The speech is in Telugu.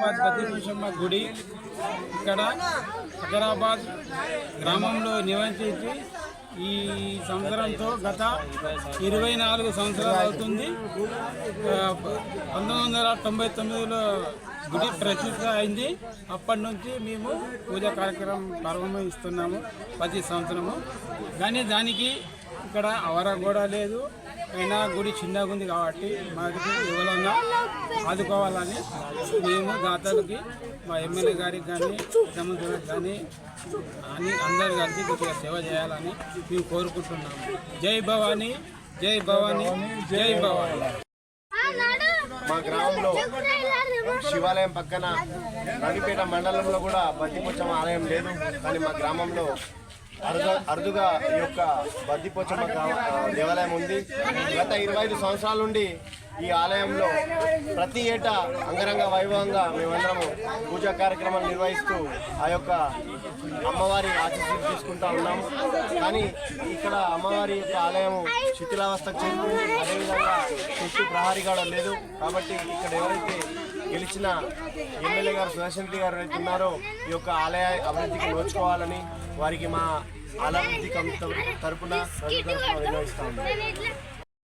బద్దిపోచమ్మ గుడి ఇక్కడ హైదరాబాద్ గ్రామంలో నివసించి ఈ సంవత్సరంతో గత 24 సంవత్సరాలు అవుతుంది. 1999లో గుడి ప్రతిష్ట అయింది. అప్పటి నుంచి మేము పూజా కార్యక్రమం ప్రారంభిస్తున్నాము ప్రతి సంవత్సరము. కానీ దానికి ఇక్కడ అవర కూడా లేదు. అయినా గుడి చిన్నగా ఉంది కాబట్టి మాకు ఎవరన్నా ఆదుకోవాలని మేము దాతలకి మా ఎమ్మెల్యే గారికి కానీ ముఖ్యమంత్రికి కానీ అని అందరు కలిసి కొద్దిగా సేవ చేయాలని మేము కోరుకుంటున్నాము. జై భవానీ, జై భవానీ, జై భవానీ. మా గ్రామంలో శివాలయం పక్కన నడిపేట మండలంలో కూడా బద్దిపోచమ్మ ఆలయం లేదు. కానీ మా గ్రామంలో అరుదుగా ఈ యొక్క బద్దిపోచమ్మ దేవాలయం ఉంది. గత 25 సంవత్సరాల నుండి ఈ ఆలయంలో ప్రతి ఏటా అంగరంగ వైభవంగా మేమందరము పూజా కార్యక్రమాలు నిర్వహిస్తూ ఆ యొక్క అమ్మవారి ఆశీస్సులు తీసుకుంటా ఉన్నాము. కానీ ఇక్కడ అమ్మవారి యొక్క ఆలయం శిథిలావస్థకు చేరుకుంది. అదేవిధంగా చుట్టూ ప్రహారీ గోడ లేదు. కాబట్టి ఇక్కడ ఎవరైతే గెలిచిన ఎమ్మెల్యే గారు సుదర్శన్ రెడ్డి గారు అయితే ఉన్నారో ఈ యొక్క ఆలయ అభివృద్ధికి నోచుకోవాలని వారికి మా ఆలయాభివృద్ధి కమిటీ తరపున నిర్వహిస్తా ఉన్నాం.